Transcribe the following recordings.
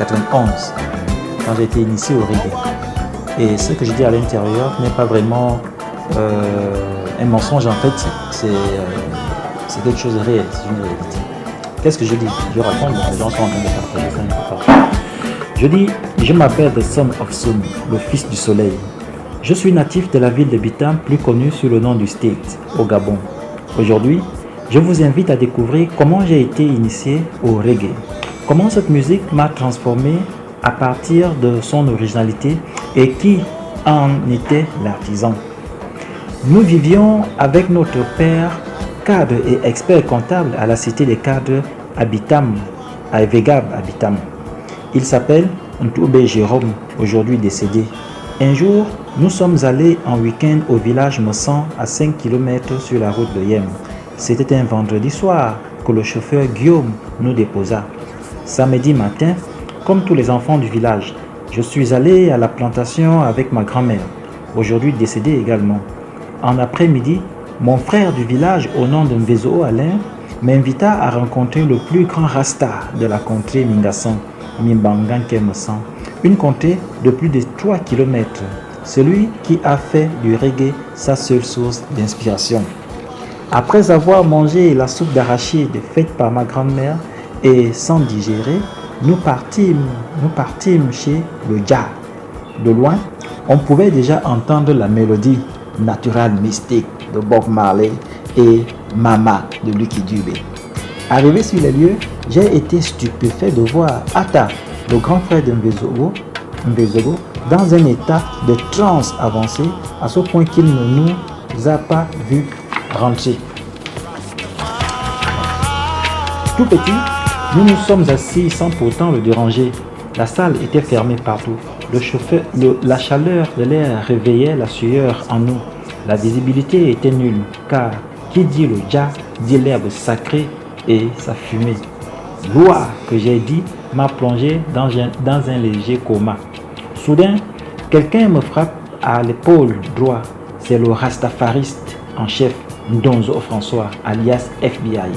91, quand j'ai été initié au reggae. Et ce que je dis à l'intérieur n'est pas vraiment un mensonge, en fait, c'est quelque chose de réel, c'est une réalité. Qu'est-ce que je dis? Je raconte, les gens sont en train de partager ça. Je dis, je m'appelle The Son of Sun, le fils du soleil. Je suis natif de la ville de Bitam, plus connue sous le nom du State, au Gabon. Aujourd'hui, je vous invite à découvrir comment j'ai été initié au reggae. Comment cette musique m'a transformé à partir de son originalité et qui en était l'artisan. Nous vivions avec notre père, cadre et expert comptable à la cité des cadres à Bitam, à Evegab à Bitam. Il s'appelle Ntoube Jérôme, aujourd'hui décédé. Un jour, nous sommes allés en week-end au village Mossan à 5 km sur la route de Yem. C'était un vendredi soir que le chauffeur Guillaume nous déposa. Samedi matin, comme tous les enfants du village, je suis allé à la plantation avec ma grand-mère, aujourd'hui décédée également. En après-midi, mon frère du village au nom de Mvezo Alain m'invita à rencontrer le plus grand rasta de la contrée Mingassan, Mimbanganke Mossan, une contrée de plus de 3 km, celui qui a fait du reggae sa seule source d'inspiration. Après avoir mangé la soupe d'arachide faite par ma grand-mère et sans digérer, nous partîmes chez le Dja. De loin, on pouvait déjà entendre la mélodie Natural Mystique de Bob Marley et Mama de Lucky Dubé. Arrivé sur les lieux, j'ai été stupéfait de voir Atta, le grand frère de Mvezogo, dans un état de transe avancée à ce point qu'il ne nous a pas vu rentrer. Tout petit, nous nous sommes assis sans pourtant le déranger. La salle était fermée partout. La chaleur de l'air réveillait la sueur en nous. La visibilité était nulle, car qui dit le Dja dit l'herbe sacrée et sa fumée. L'oua que j'ai dit m'a plongé dans un léger coma. Soudain, quelqu'un me frappe à l'épaule droit. C'est le rastafariste en chef, Ndonzo François, alias FBI.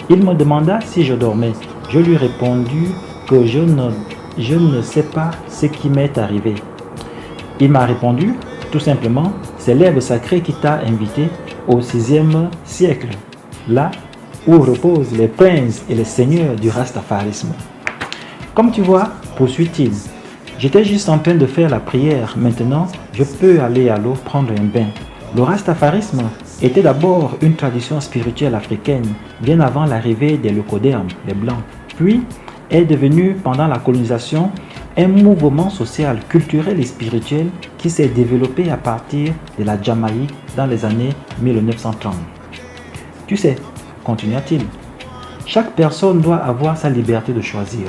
Il me demanda si je dormais. Je lui répondis que je ne sais pas ce qui m'est arrivé. Il m'a répondu, tout simplement, c'est l'herbe sacrée qui t'a invité au 6e siècle, là où reposent les princes et les seigneurs du rastafarisme. Comme tu vois, poursuit-il, j'étais juste en train de faire la prière. Maintenant, je peux aller à l'eau prendre un bain. Le rastafarisme était d'abord une tradition spirituelle africaine, bien avant l'arrivée des leucodermes, les blancs. Puis, est devenu, pendant la colonisation, un mouvement social, culturel et spirituel qui s'est développé à partir de la Jamaïque dans les années 1930. Tu sais, continua-t-il, chaque personne doit avoir sa liberté de choisir,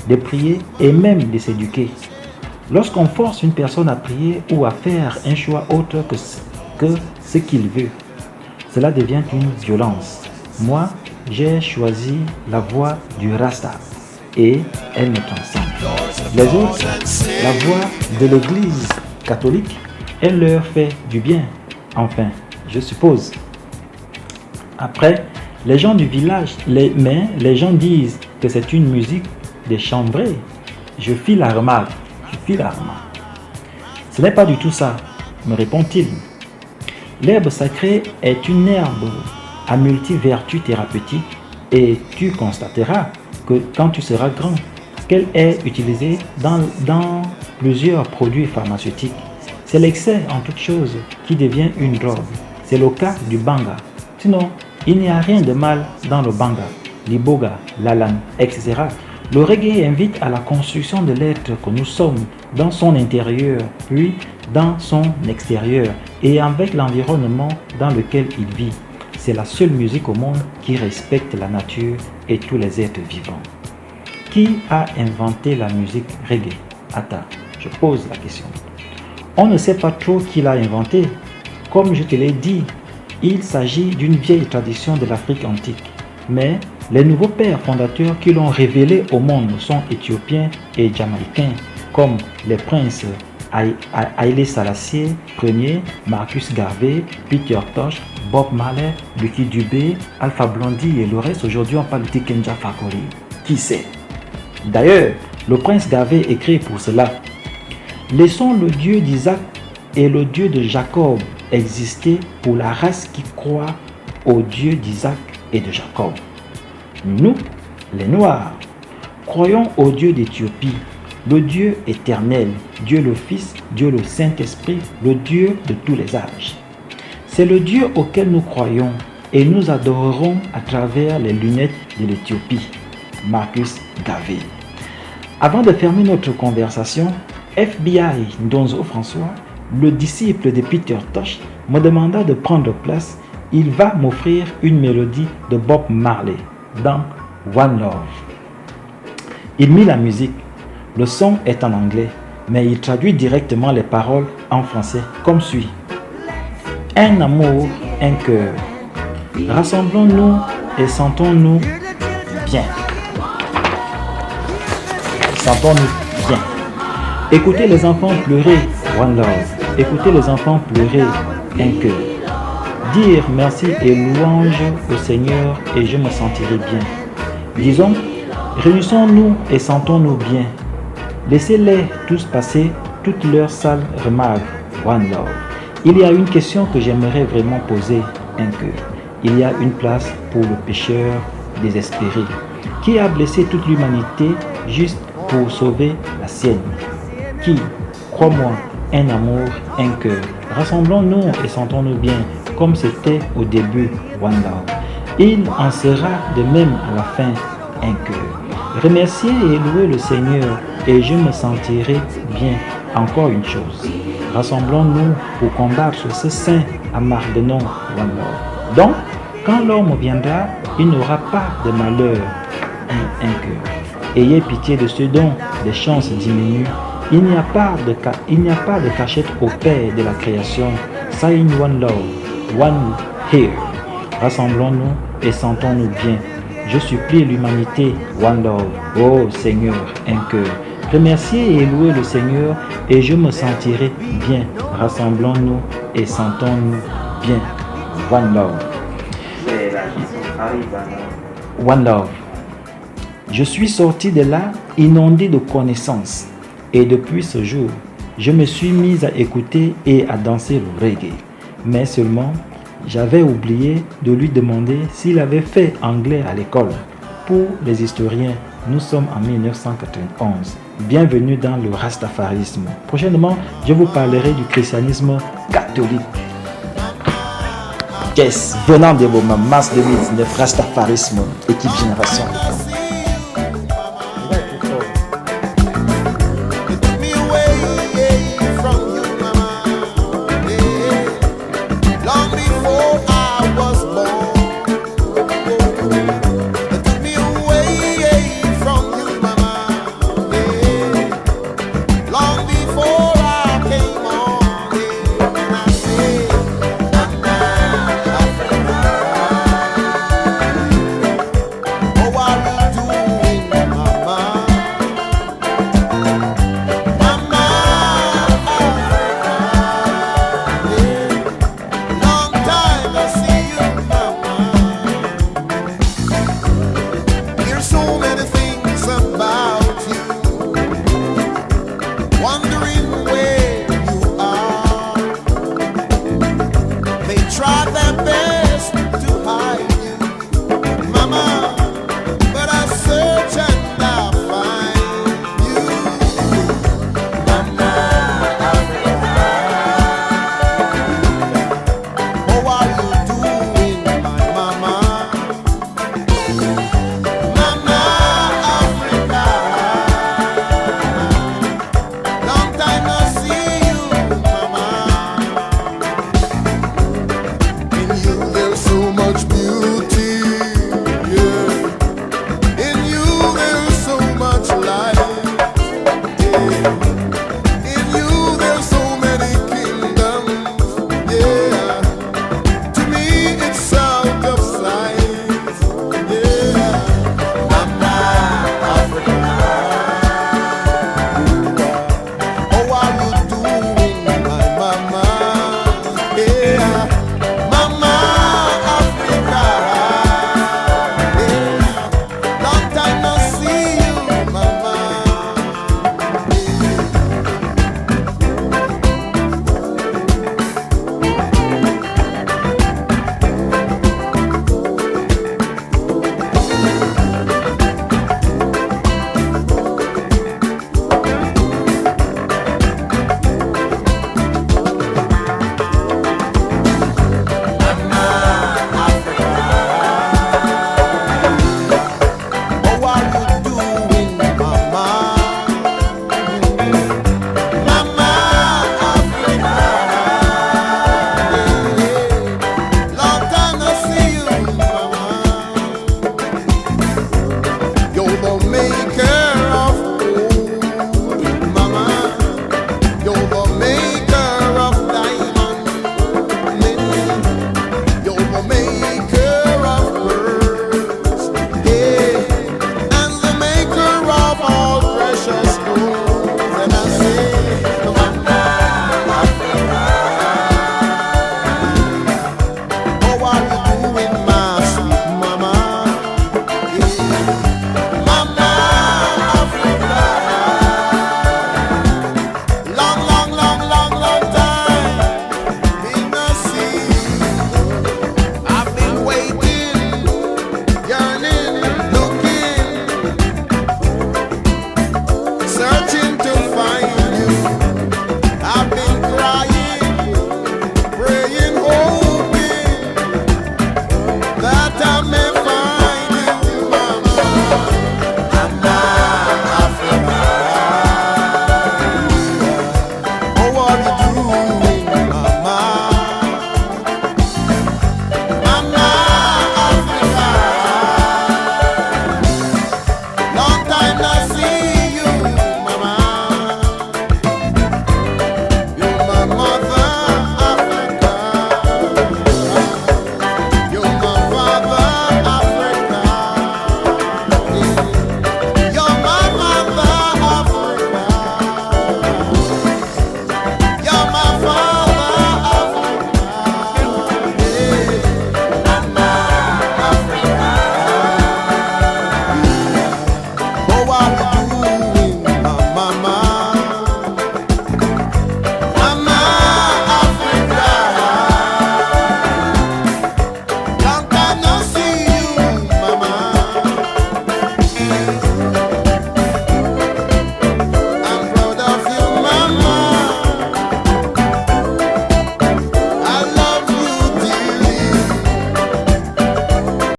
de prier et même de s'éduquer. Lorsqu'on force une personne à prier ou à faire un choix autre que ce qu'il veut, cela devient une violence. Moi, j'ai choisi la voie du Rasta et elle me transcende. Les autres, la voie de l'église catholique, elle leur fait du bien, enfin, je suppose. Après, les gens du village, les gens disent que c'est une musique des chambrés. Je fis la remarque. Ce n'est pas du tout ça, me répond-il. L'herbe sacrée est une herbe à multi-vertus thérapeutiques et tu constateras que quand tu seras grand, qu'elle est utilisée dans plusieurs produits pharmaceutiques. C'est l'excès en toute chose qui devient une drogue. C'est le cas du banga. Sinon, il n'y a rien de mal dans le banga, l'iboga, l'alan, etc. Le reggae invite à la construction de l'être que nous sommes dans son intérieur, puis dans son extérieur et avec l'environnement dans lequel il vit. C'est la seule musique au monde qui respecte la nature et tous les êtres vivants. Qui a inventé la musique reggae? Attends, je pose la question. On ne sait pas trop qui l'a inventé. Comme je te l'ai dit, il s'agit d'une vieille tradition de l'Afrique antique. Mais les nouveaux pères fondateurs qui l'ont révélé au monde sont éthiopiens et jamaïcains, comme les princes Haile Selassie Ier, Marcus Garvey, Peter Tosh, Bob Marley, Lucky Dubé, Alpha Blondy et le reste. Aujourd'hui on parle de Tikenja Fakoly. Qui sait? D'ailleurs, Le prince Garvey écrit pour cela: laissons le Dieu d'Isaac et le Dieu de Jacob exister pour la race qui croit au Dieu d'Isaac et de Jacob. Nous, les Noirs, croyons au Dieu d'Éthiopie, le Dieu éternel, Dieu le Fils, Dieu le Saint-Esprit, le Dieu de tous les âges. C'est le Dieu auquel nous croyons et nous adorerons à travers les lunettes de l'Éthiopie. Marcus Garvey. Avant de fermer notre conversation, FBI Ndonzo François, le disciple de Peter Tosh, me demanda de prendre place. Il va m'offrir une mélodie de Bob Marley dans One Love. Il mit la musique. Le son est en anglais, mais il traduit directement les paroles en français comme suit. Un amour, un cœur. Rassemblons-nous et sentons-nous bien. Sentons-nous bien. Écoutez les enfants pleurer, One Love. Écoutez les enfants pleurer, un cœur. Dire merci et louange au Seigneur et je me sentirai bien. Disons, réunissons-nous et sentons-nous bien. Laissez-les tous passer toutes leurs sales remarques, One Love. Il y a une question que j'aimerais vraiment poser, un cœur. Il y a une place pour le pécheur désespéré qui a blessé toute l'humanité juste pour sauver la sienne. Qui, crois-moi, un amour, un cœur. Rassemblons-nous et sentons-nous bien, comme c'était au début, One Love. Il en sera de même à la fin, un cœur. Remerciez et louez le Seigneur et je me sentirai bien. Encore une chose, rassemblons-nous pour combattre ce saint Amardenon, One Love. Donc, quand l'homme viendra, il n'aura pas de malheur, un cœur. Ayez pitié de ceux dont les chances diminuent. Il n'y a pas de cachette au Père de la création. Sign One Love, One Here. Rassemblons-nous et sentons-nous bien. Je supplie l'humanité, One Love. Oh Seigneur, un cœur. Remerciez et louez le Seigneur et je me sentirai bien. Rassemblons-nous et sentons-nous bien. One Love. One Love. Je suis sorti de là inondé de connaissances. Et depuis ce jour, je me suis mis à écouter et à danser le reggae. Mais seulement, j'avais oublié de lui demander s'il avait fait anglais à l'école. Pour les historiens, nous sommes en 1991. Bienvenue dans le rastafarisme. Prochainement, je vous parlerai du christianisme catholique. Yes, venant de vos mamas 2019, rastafarisme, équipe génération.